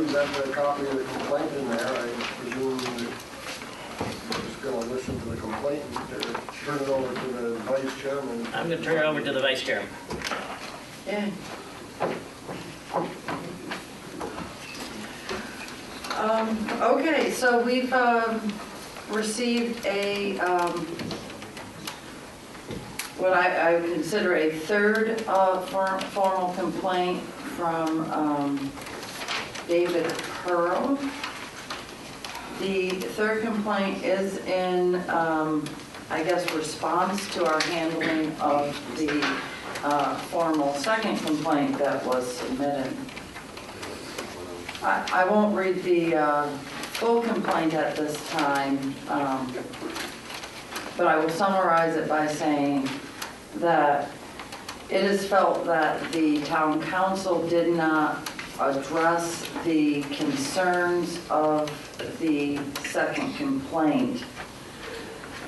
everybody's got a copy of the complaint in there. I presume that you're just going to listen to the complaint and turn it over to the vice chairman. I'm going to turn it over to the vice chairman. Yeah. Okay, so we've received a what I would consider a third formal complaint from David Pearl. The third complaint is in, I guess, response to our handling of the formal second complaint that was submitted. I won't read the full complaint at this time, but I will summarize it by saying that it is felt that the town council did not address the concerns of the second complaint.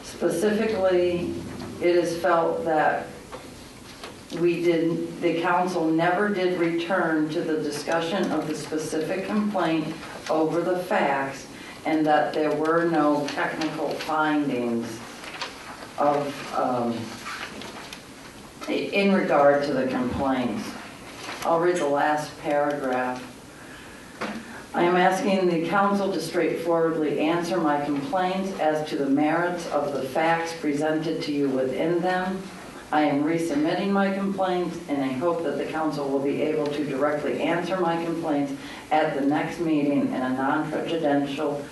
Specifically, it is felt that the council never did return to the discussion of the specific complaint over the facts, and that there were no technical findings of in regard to the complaints. I'll read the last paragraph. I am asking the council to straightforwardly answer my complaints as to the merits of the facts presented to you within them. I am resubmitting my complaints in a hope that the council will be able to directly answer my complaints at the next meeting in a non-prejudicial,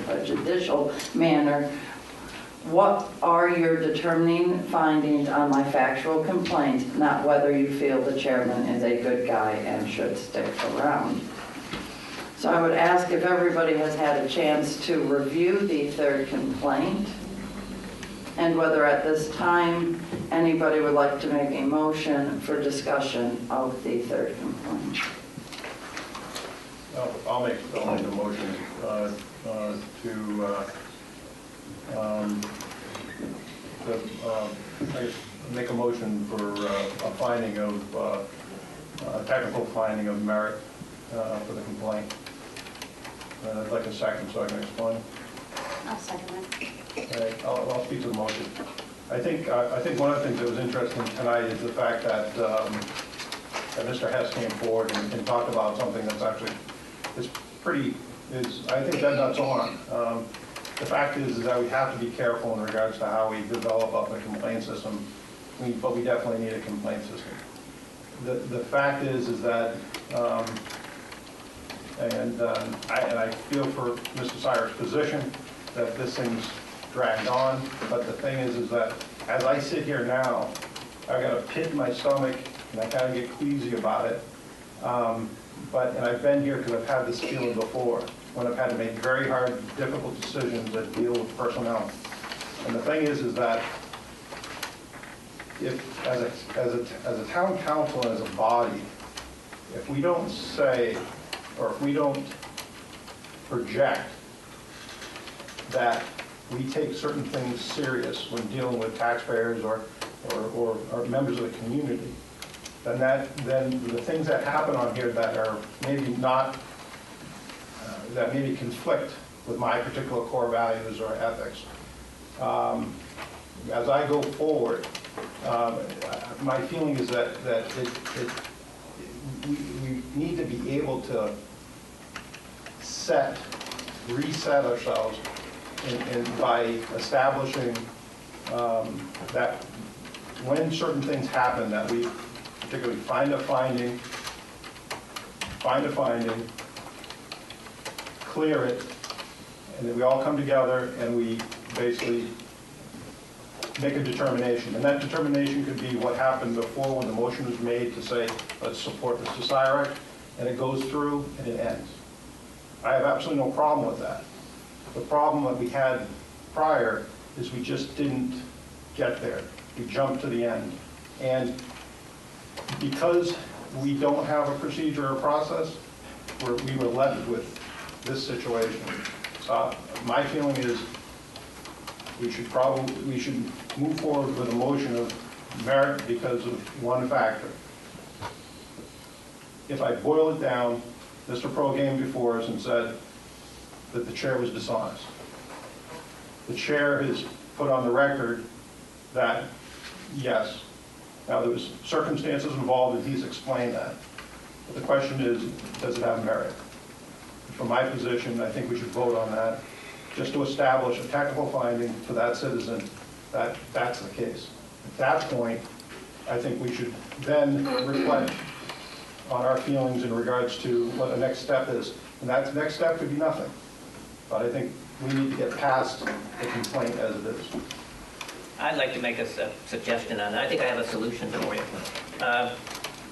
prejudicial manner. What are your determining findings on my factual complaints, not whether you feel the chairman is a good guy and should stick around? So I would ask if everybody has had a chance to review the third complaint, and whether at this time anybody would like to make a motion for discussion of the third complaint. I'll make a motion to make a motion for a finding of a technical finding of merit for the complaint. I'd like a second so I can explain. I'll second it. Okay, I'll speak to the motion. I think one of the things that was interesting tonight is the fact that Mr. Hess came forward and talked about something that's actually I think that's on. The fact is that we have to be careful in regards to how we develop up a complaint system, but we definitely need a complaint system. The fact is that, and I feel for Mr. Sirik's position that this thing's dragged on, but the thing is that as I sit here now, I've got a pit in my stomach and I kind of get queasy about it. And I've been here because I've had this feeling before, when I've had to make very hard, difficult decisions that deal with personnel. And the thing is that if, as a town council and as a body, if we don't say, or if we don't project that we take certain things serious when dealing with taxpayers or members of the community, then the things that happen on here that are maybe not, that maybe conflict with my particular core values or ethics. As I go forward, my feeling is that we need to be able to reset ourselves by establishing that when certain things happen, that we particularly find a finding, clear it, and then we all come together and we basically make a determination. And that determination could be what happened before when the motion was made to say, let's support Mr. Sirak, and it goes through and it ends. I have absolutely no problem with that. The problem that we had prior is we just didn't get there. We jumped to the end. And because we don't have a procedure or process, we were left with this situation. My feeling is we should move forward with a motion of merit because of one factor. if I boil it down, Mr. Pearl came before us and said that the chair was dishonest. The chair has put on the record that, yes, now there was circumstances involved and he's explained that. But the question is, does it have merit? From my position, I think we should vote on that, just to establish a technical finding for that citizen that that's the case. At that point, I think we should then reflect on our feelings in regards to what the next step is. And that next step could be nothing. But I think we need to get past the complaint as it is. I'd like to make a suggestion on that. I think I have a solution for you.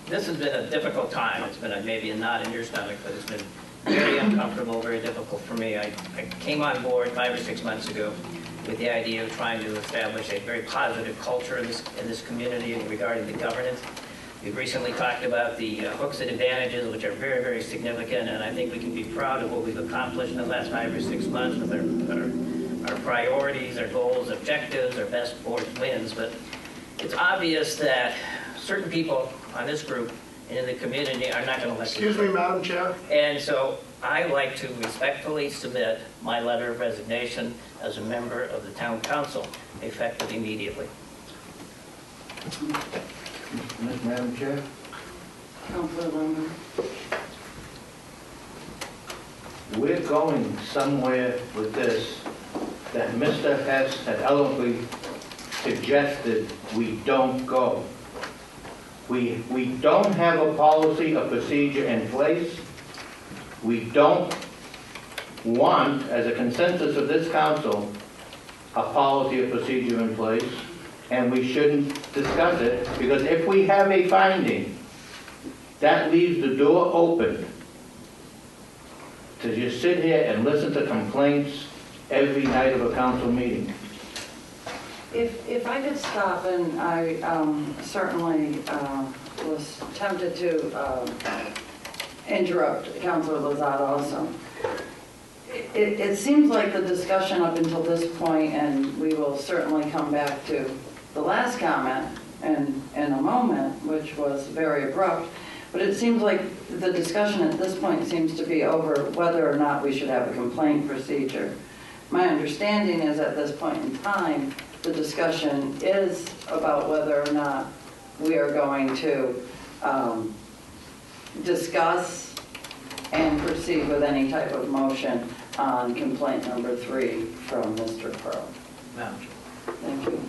This has been a difficult time. It's been maybe a knot in your stomach, but it's been very uncomfortable, very difficult for me. I came on board 5 or 6 months ago with the idea of trying to establish a very positive culture in this community regarding the governance. We've recently talked about the Hooksett advantages, which are very, very significant, and I think we can be proud of what we've accomplished in the last 5 or 6 months with our priorities, our goals, objectives, our best board wins. But it's obvious that certain people on this group and in the community are not going to listen. Excuse me, Madam Chair. And so I like to respectfully submit my letter of resignation as a member of the town council, effective immediately. Madam Chair? Councilor Lemon. We're going somewhere with this that Mr. Hess had eloquently suggested we don't go. We don't have a policy, a procedure in place. We don't want, as a consensus of this council, a policy or procedure in place, and we shouldn't discuss it, because if we have a finding, that leaves the door open to just sit here and listen to complaints every night of a council meeting. If I could stop, and I certainly was tempted to interrupt Councilor Lozada also. It seems like the discussion up until this point, and we will certainly come back to the last comment in a moment, which was very abrupt, but it seems like the discussion at this point seems to be over whether or not we should have a complaint procedure. My understanding is at this point in time, the discussion is about whether or not we are going to discuss and proceed with any type of motion on complaint number 3 from Mr. Pearl. Madam Chair. Thank you.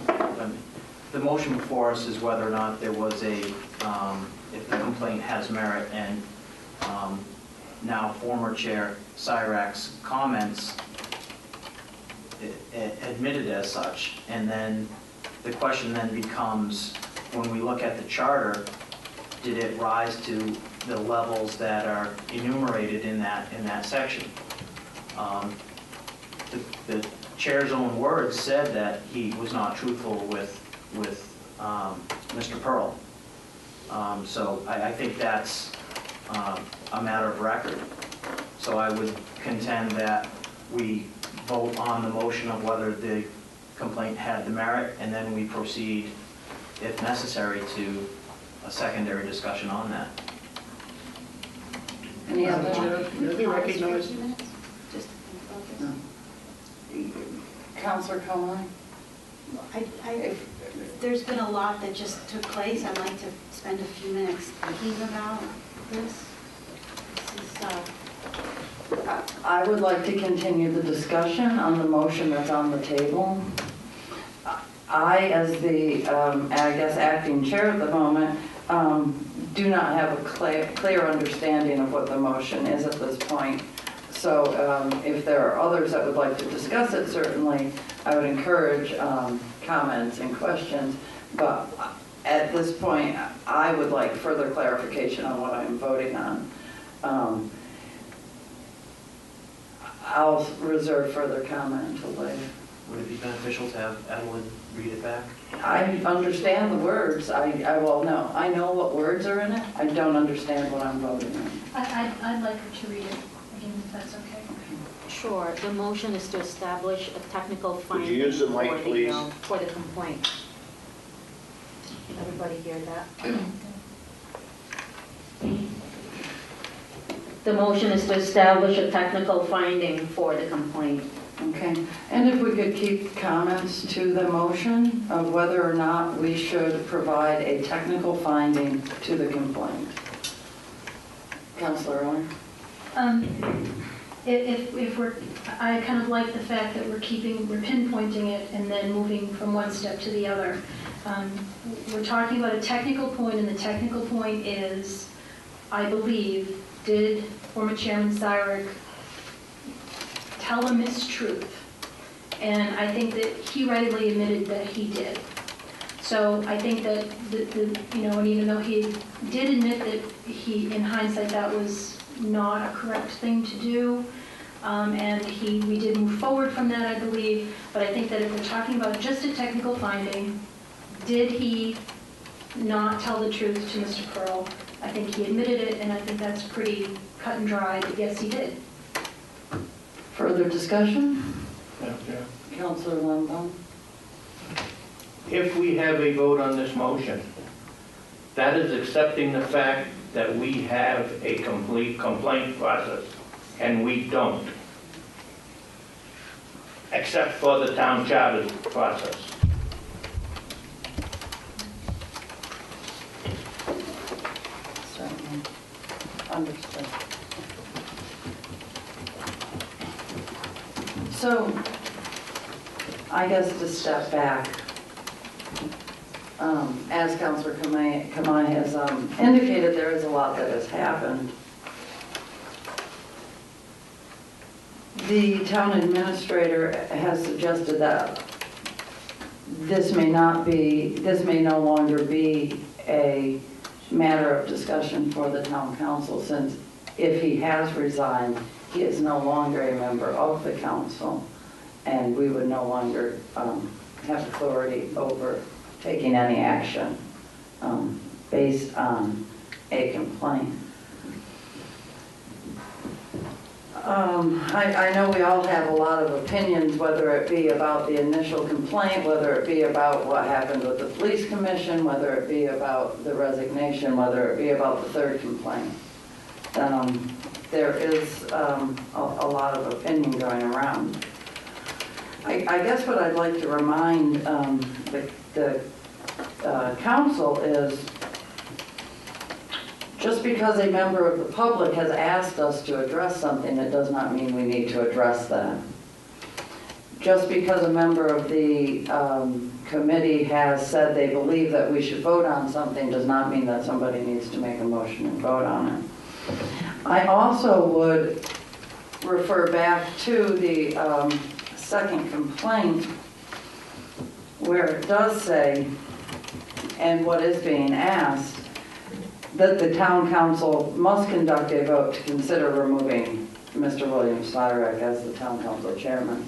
The motion before us is whether or not there was a, if the complaint has merit, and now former Chair Sirak's comments admitted as such. And then the question then becomes, when we look at the charter, did it rise to the levels that are enumerated in that section? The chair's own words said that he was not truthful with Mr. Pearl. So I think that's a matter of record. So I would contend that we vote on the motion of whether the complaint had the merit, and then we proceed, if necessary, to a secondary discussion on that. Any other? May I be recognized? Just No. Councilor Cohen? there's been a lot that just took place. I'd like to spend a few minutes thinking about this. This is, I would like to continue the discussion on the motion that's on the table. I, as the, I guess, acting chair at the moment, do not have a clear understanding of what the motion is at this point. So if there are others that would like to discuss it, certainly I would encourage comments and questions. But at this point, I would like further clarification on what I'm voting on. I'll reserve further comment until later. Would it be beneficial to have Evelyn read it back? I understand the words. Well, no, I know what words are in it. I don't understand what I'm voting on. I'd like her to read it again, if that's okay. Sure. The motion is to establish a technical finding you use the mic, please? For the complaint. Everybody hear that? The motion is to establish a technical finding for the complaint. Okay, and if we could keep comments to the motion of whether or not we should provide a technical finding to the complaint. Councilor Owen? If we're, I kind of like the fact that we're pinpointing it and then moving from one step to the other. We're talking about a technical point, and the technical point is, I believe, did former Chairman Sirak tell a mistruth? And I think that he readily admitted that he did. So I think that, and even though he did admit that he, in hindsight, that was not a correct thing to do, and we did move forward from that, I believe, but I think that if we're talking about just a technical finding, did he not tell the truth to Mr. Pearl? I think he admitted it, and I think that's pretty cut and dry, that yes, he did. Further discussion? Madam Chair. Councilor Lambo? If we have a vote on this motion, that is accepting the fact that we have a complete complaint process, and we don't, except for the town charter process. Certainly. Understood. So, I guess to step back, as Councilor Kamai has indicated, there is a lot that has happened. The town administrator has suggested that this may no longer be a matter of discussion for the town council, since if he has resigned, he is no longer a member of the council, and we would no longer have authority over taking any action based on a complaint. I know we all have a lot of opinions, whether it be about the initial complaint, whether it be about what happened with the police commission, whether it be about the resignation, whether it be about the third complaint. There is a lot of opinion going around. I guess what I'd like to remind the council is, just because a member of the public has asked us to address something, it does not mean we need to address that. Just because a member of the committee has said they believe that we should vote on something does not mean that somebody needs to make a motion and vote on it. I also would refer back to the second complaint, where it does say, and what is being asked, that the town council must conduct a vote to consider removing Mr. William Sirak as the town council chairman.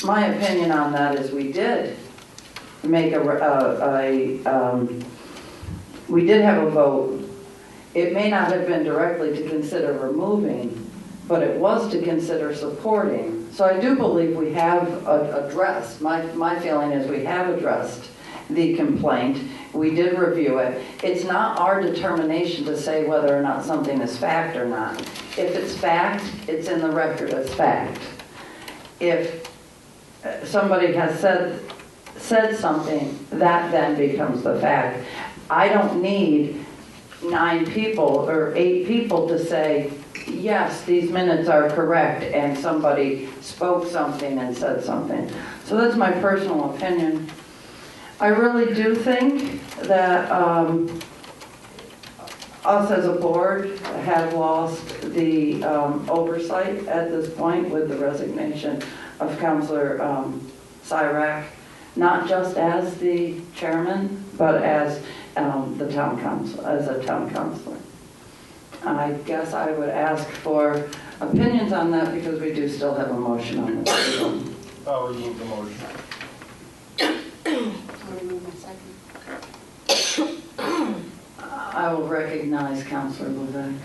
My opinion on that is we did make we did have a vote. It may not have been directly to consider removing, but it was to consider supporting. So I do believe we have addressed, my feeling is we have addressed the complaint. We did review it. It's not our determination to say whether or not something is fact or not. If it's fact, it's in the record as fact. If somebody has said something, that then becomes the fact. I don't need 9 people or 8 people to say, yes, these minutes are correct, and somebody spoke something and said something. So that's my personal opinion. I really do think that us as a board have lost the oversight at this point with the resignation of Councilor Sirak, not just as the chairman, but as the town council, as a town councilor. I guess I would ask for opinions on that, because we do still have a motion on the table. I'll remove the motion. I'll remove my second. I will recognize Councilor Levesque.